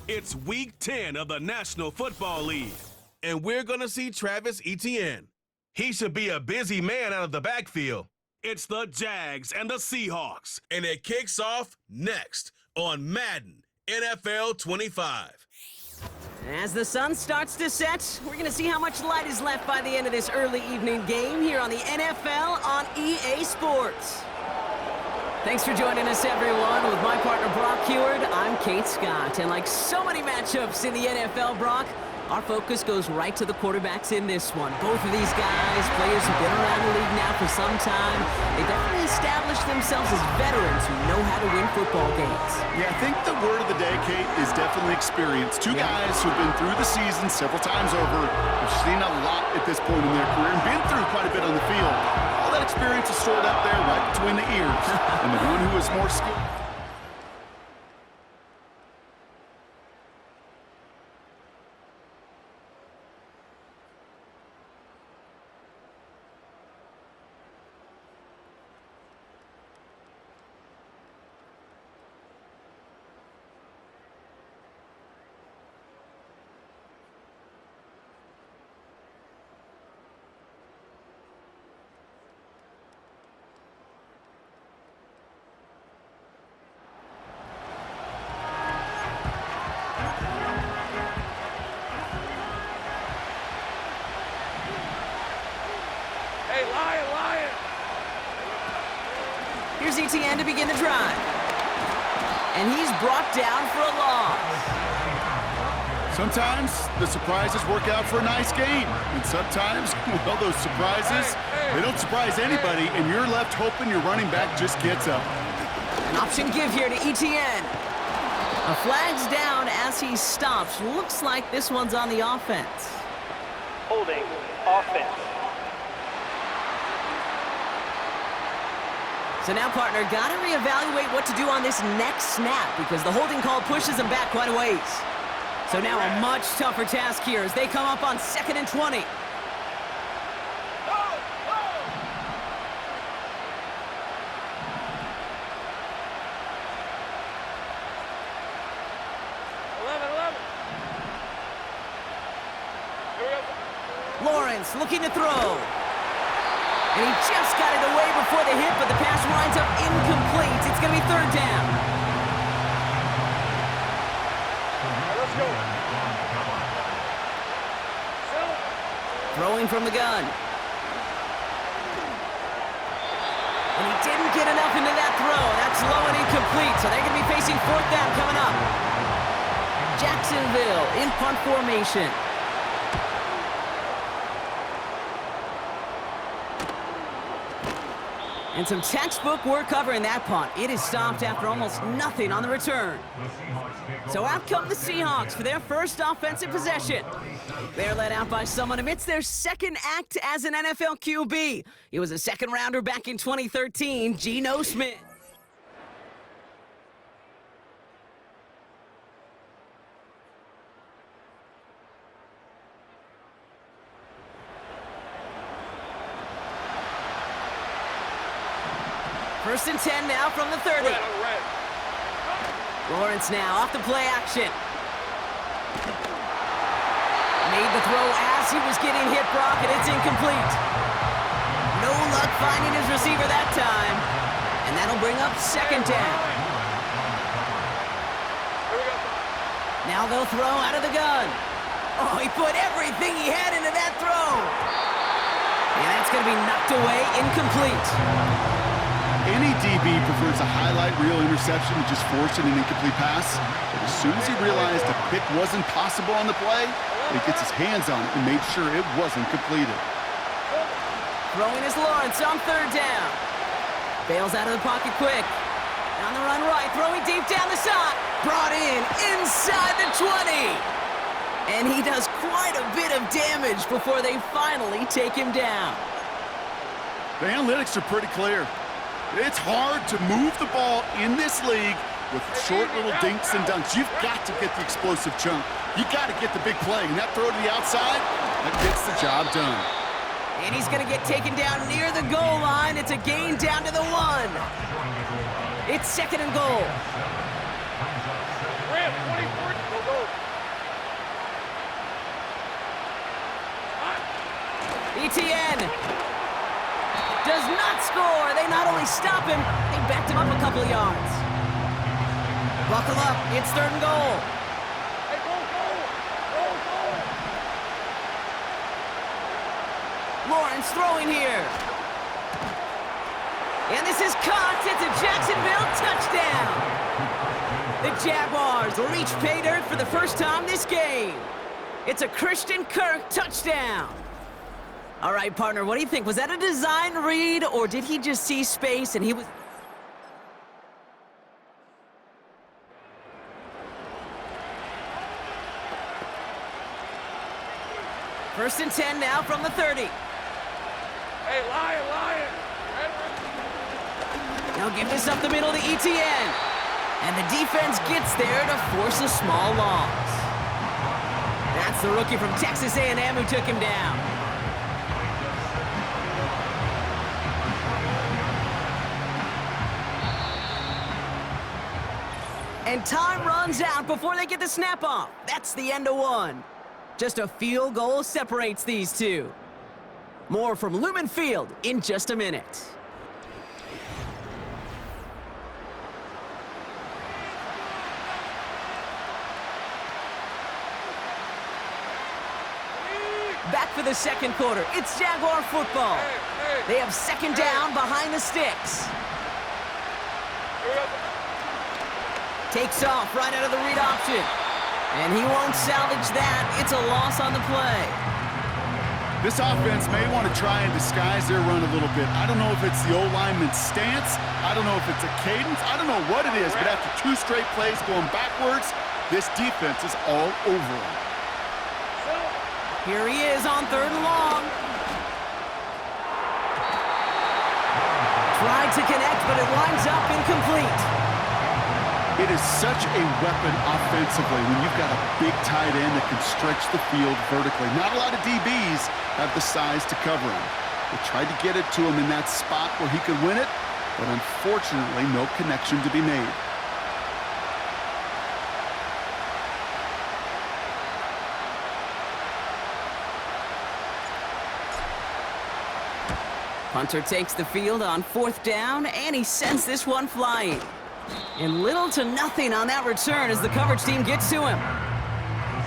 It's Week 10 of the National Football League, and we're going to see Travis Etienne. He should be a busy man out of the backfield. It's the Jags and the Seahawks, and it kicks off next on Madden NFL 25. As the sun starts to set, we're going to see how much light is left by the end of this early evening game here on the NFL on EA Sports. Thanks for joining us, everyone. With my partner, Brock Heward, I'm Kate Scott. And like so many matchups in the NFL, Brock, our focus goes right to the quarterbacks in this one. Both of these guys, players who've been around the league now for some time, they definitely established themselves as veterans who know how to win football games. Yeah, I think the word of the day, Kate, is definitely experience. Two guys who've been through the season several times over, have seen a lot at this point in their career, and been through quite a bit on the field. All that experience is stored up there right between the ears. And the one who is more skilled. Here's Etienne to begin the drive. And he's brought down for a loss. Sometimes the surprises work out for a nice game. And sometimes, well, those surprises, they don't surprise anybody, and you're left hoping your running back just gets up. An option give here to Etienne. A flag's down as he stops. Looks like this one's on the offense. Holding offense. So now, partner, got to reevaluate what to do on this next snap because the holding call pushes him back quite a ways. So now a much tougher task here as they come up on 2nd and 20. Lawrence looking to throw. And he just got it away before the hit, but the pass winds up incomplete. It's going to be 3rd down. Let's go. Throwing from the gun. And he didn't get enough into that throw. That's low and incomplete, so they're going to be facing 4th down coming up. Jacksonville in punt formation. And some textbook work covering that punt. It is stopped after almost nothing on the return. So out come the Seahawks for their first offensive possession. They're led out by someone amidst their second act as an NFL QB. He was a second-rounder back in 2013, Geno Smith. First and 10 now from the 30. Lawrence now off the play action. Made the throw as he was getting hit, Brock, and it's incomplete. No luck finding his receiver that time. And that'll bring up 2nd down. Now they'll throw out of the gun. Oh, he put everything he had into that throw. And that's going to be knocked away, incomplete. Any DB prefers a highlight reel interception to just forcing an incomplete pass. But as soon as he realized a pick wasn't possible on the play, he gets his hands on it and made sure it wasn't completed. Throwing is Lawrence on 3rd down. Bails out of the pocket quick. On the run right, throwing deep down the side. Brought in inside the 20. And he does quite a bit of damage before they finally take him down. The analytics are pretty clear. It's hard to move the ball in this league with short little dinks and dunks. You've got to get the explosive chunk. You got to get the big play. And that throw to the outside, that gets the job done. And he's going to get taken down near the goal line. It's a gain down to the 1. It's 2nd and goal. Go, go. ETN does not score. They not only stop him, they backed him up a couple of yards. Buckle up. It's 3rd and goal. Hey, go, go. Go, go. Lawrence throwing here. And this is caught. It's a Jacksonville touchdown. The Jaguars reach pay dirt for the first time this game. It's a Christian Kirk touchdown. All right, partner, what do you think? Was that a design read, or did he just see space and he was... First and 10 now from the 30. Hey, Lion. Now give this up the middle to ETN. And the defense gets there to force a small loss. That's the rookie from Texas A&M who took him down. And time runs out before they get the snap off. That's the end of one. Just a field goal separates these two. More from Lumen Field in just a minute. Back for the second quarter. It's Jaguar football. They have 2nd down behind the sticks. Takes off right out of the read option. And he won't salvage that. It's a loss on the play. This offense may want to try and disguise their run a little bit. I don't know if it's the O-lineman's stance. I don't know if it's a cadence. I don't know what it is, but after 2 straight plays going backwards, this defense is all over him. Here he is on 3rd and long. Tried to connect, but it winds up incomplete. It is such a weapon offensively when you've got a big tight end that can stretch the field vertically. Not a lot of DBs have the size to cover him. They tried to get it to him in that spot where he could win it, but unfortunately, no connection to be made. Punter takes the field on 4th down, and he sends this one flying. And little to nothing on that return as the coverage team gets to him.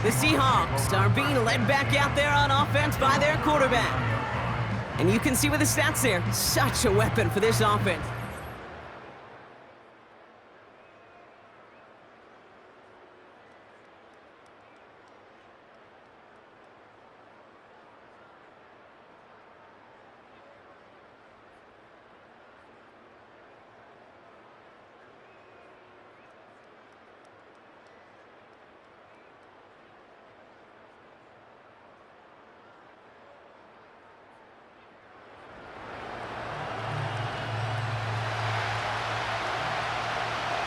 The Seahawks are being led back out there on offense by their quarterback. And you can see with the stats there, such a weapon for this offense.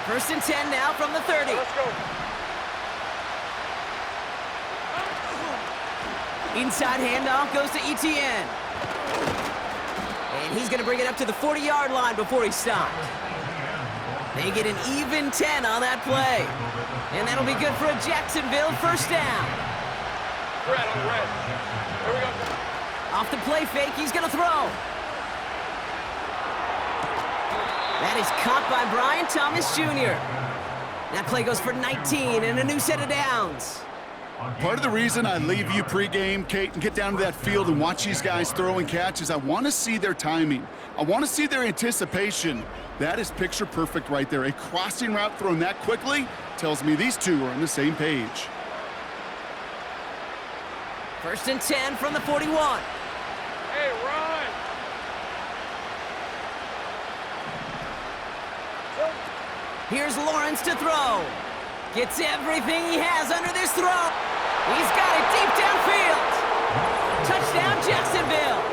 First and 10 now from the 30. Let's go. Inside handoff goes to ETN. And he's going to bring it up to the 40-yard line before he stopped. They get an even 10 on that play. And that'll be good for a Jacksonville first down. Red on red. Here we go. Off the play fake, he's going to throw. That is caught by Brian Thomas Jr. That play goes for 19 and a new set of downs. Part of the reason I leave you pregame, Kate, and get down to that field and watch these guys throw and catch is I want to see their timing. I want to see their anticipation. That is picture perfect right there. A crossing route thrown that quickly tells me these two are on the same page. First and 10 from the 41. Hey, run. Here's Lawrence to throw. Gets everything he has under this throw. He's got it deep downfield. Touchdown, Jacksonville.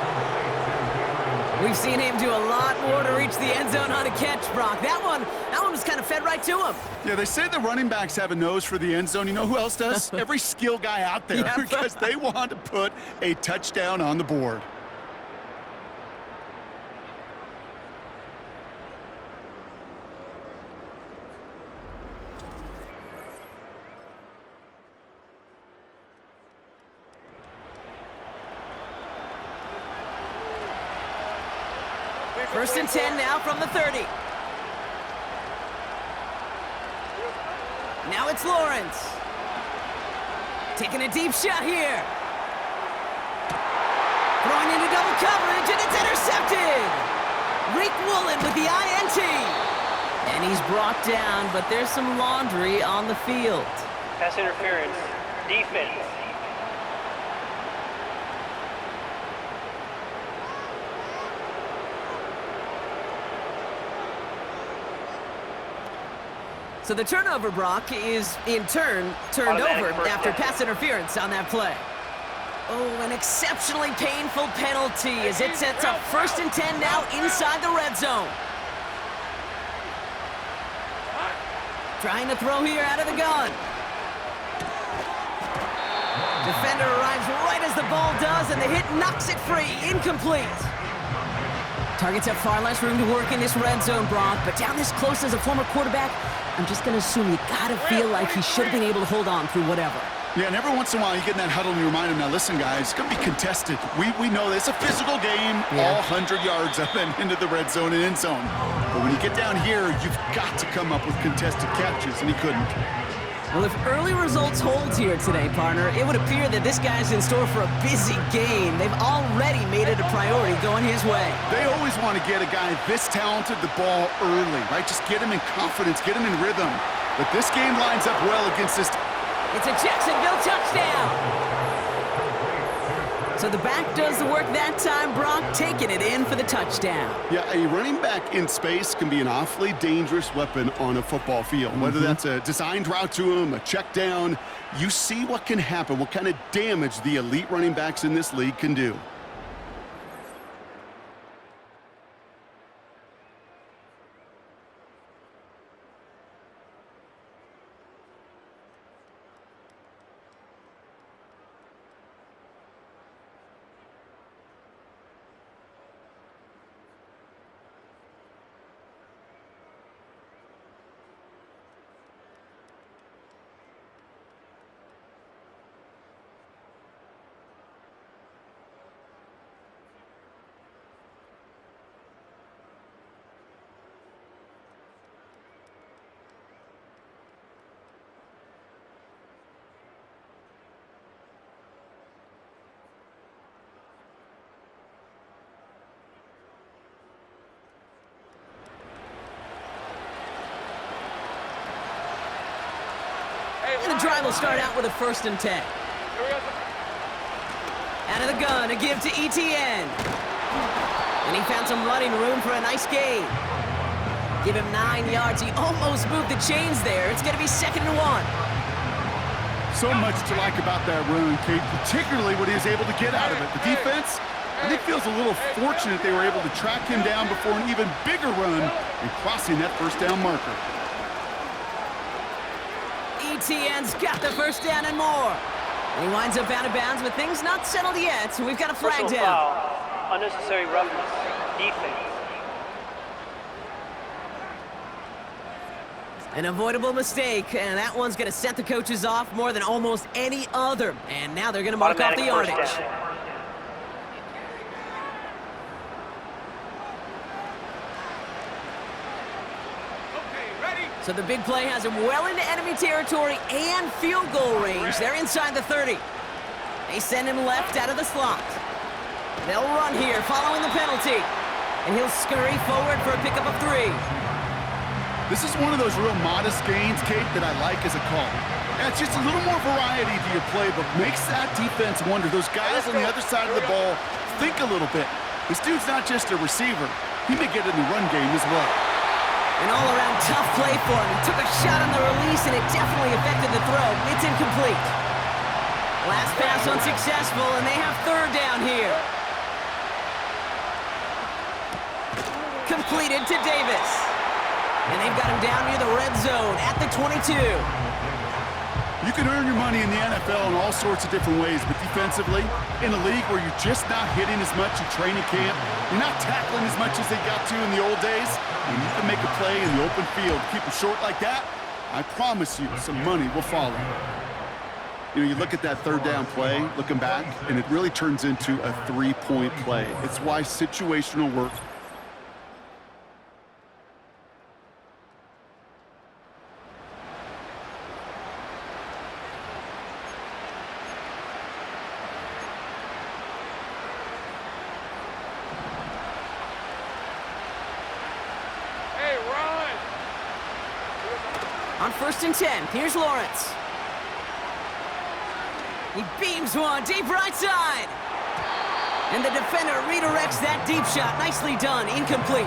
We've seen him do a lot more to reach the end zone on a catch, Brock. That one was kind of fed right to him. Yeah, they say the running backs have a nose for the end zone. You know who else does? Every skill guy out there, Yep. because they want to put a touchdown on the board. First and 10 now from the 30. Now it's Lawrence. Taking a deep shot here. Throwing into double coverage, and it's intercepted! Rick Woolen with the INT. And he's brought down, but there's some laundry on the field. Pass interference. Defense. So the turnover, Brock, is in turn turned over after pass interference on that play. Oh, an exceptionally painful penalty as it sets up first and 10 now inside the red zone. Trying to throw here out of the gun. Defender arrives right as the ball does, and the hit knocks it free. Incomplete. Targets have far less room to work in this red zone, Brock, but down this close as a former quarterback, I'm just going to assume you got to feel like he should have been able to hold on through whatever. Yeah, and every once in a while you get in that huddle and you remind him, now listen, guys, it's going to be contested. We know this. It's a physical game, all 100 yards up and into the red zone and end zone. But when you get down here, you've got to come up with contested catches, and he couldn't. Well, if early results hold here today, partner, it would appear that this guy's in store for a busy game. They've already made it a priority going his way. They always want to get a guy this talented the ball early, right? Just get him in confidence, get him in rhythm. But this game lines up well against this. It's a Jacksonville touchdown. So the back does the work that time, Brock, taking it in for the touchdown. Yeah, a running back in space can be an awfully dangerous weapon on a football field. Whether that's a designed route to him, a check down, you see what can happen, what kind of damage the elite running backs in this league can do. And the drive will start out with a first and 10. Out of the gun, a give to ETN. And he found some running room for a nice gain. Give him 9 yards. He almost moved the chains there. It's going to be 2nd and 1. So much to like about that run, Kate, particularly what he was able to get out of it. The defense, I think, feels a little fortunate they were able to track him down before an even bigger run and crossing that first down marker. ETN's got the first down and more. And he winds up out of bounds, but things not settled yet, so we've got a flag Personal down. foul. Unnecessary roughness. Defense. An avoidable mistake, and that one's going to set the coaches off more than almost any other. And now they're going to mark off the Automatic yardage. first down. So the big play has him well into enemy territory and field goal range. They're inside the 30. They send him left out of the slot. They'll run here following the penalty. And he'll scurry forward for a pickup of 3. This is one of those real modest gains, Kate, that I like as a call. Yeah, it's just a little more variety to your play, but makes that defense wonder. Those guys on the other side of the ball think a little bit. This dude's not just a receiver. He may get in the run game as well. An all-around tough play for him. He took a shot on the release, and it definitely affected the throw. It's incomplete. Last pass unsuccessful, and they have 3rd down here. Completed to Davis. And they've got him down near the red zone at the 22. You can earn your money in the NFL in all sorts of different ways, but defensively, in a league where you're just not hitting as much in training camp, you're not tackling as much as they got to in the old days, and you can make a play in the open field. Keep it short like that, I promise you some money will follow. You know, you look at that 3rd down play, looking back, and it really turns into a 3-point play. It's why situational work On 1st and 10, here's Lawrence. He beams one deep right side. And the defender redirects that deep shot. Nicely done, incomplete.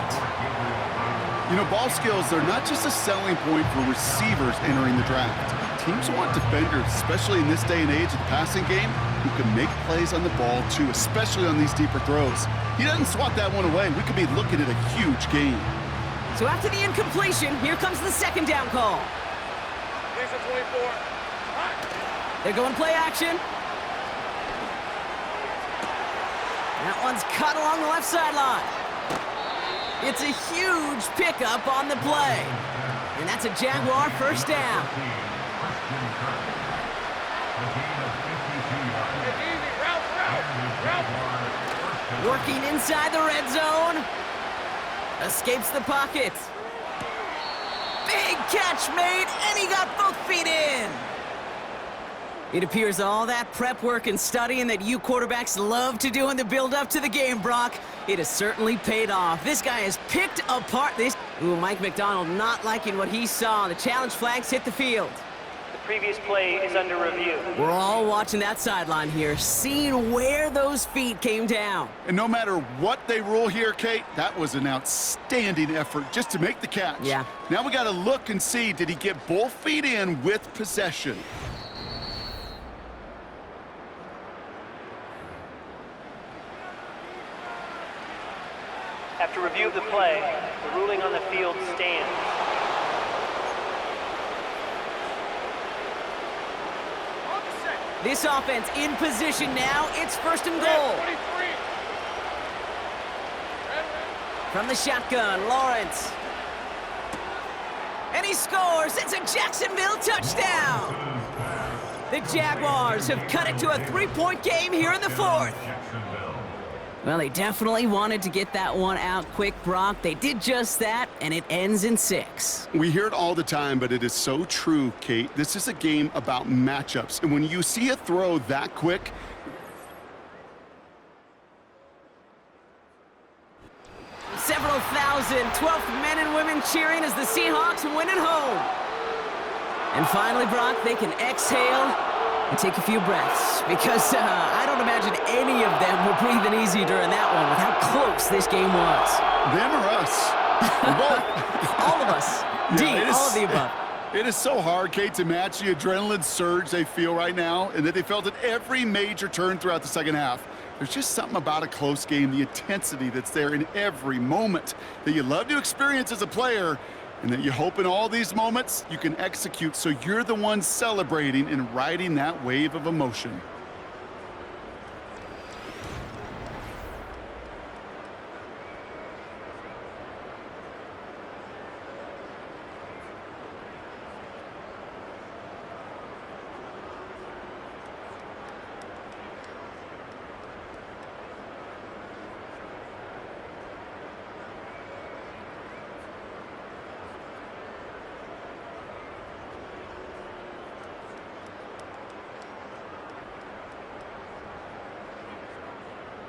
You know, ball skills are not just a selling point for receivers entering the draft. Teams want defenders, especially in this day and age of the passing game, who can make plays on the ball too, especially on these deeper throws. He doesn't swat that one away. We could be looking at a huge game. So after the incompletion, here comes the second down call. Lisa 24. They're going play action. That one's cut along the left sideline. It's a huge pickup on the play. And that's a Jaguar first down. Working inside the red zone. Escapes the pocket. Big catch made, and he got both feet in. It appears all that prep work and studying that you quarterbacks love to do in the build-up to the game, Brock, it has certainly paid off. This guy has picked apart this. Ooh, Mike McDonald not liking what he saw. The challenge flags hit the field. The previous play is under review. We're all watching that sideline here, seeing where those feet came down. And no matter what they rule here, Kate, that was an outstanding effort just to make the catch. Yeah. Now we got to look and see, did he get both feet in with possession? After review of the play, the ruling on the field stands. This offense in position now. It's 1st and goal. 23. From the shotgun, Lawrence. And he scores. It's a Jacksonville touchdown. The Jaguars have cut it to a 3-point game here in the 4th. Well, they definitely wanted to get that one out quick, Brock. They did just that, and it ends in 6. We hear it all the time, but it is so true, Kate. This is a game about matchups. And when you see a throw that quick, Several thousand 12th men and women cheering as the Seahawks win at home. And finally, Brock, they can exhale and take a few breaths, because I don't imagine any of them were breathing easy during that one with how close this game was. them or us? Or both. All of us. Yeah, All of the above. It is so hard, Kate, to match the adrenaline surge they feel right now, and that they felt at every major turn throughout the second half. There's just something about a close game, the intensity that's there in every moment that you love to experience as a player, and that you hope in all these moments you can execute so you're the one celebrating and riding that wave of emotion.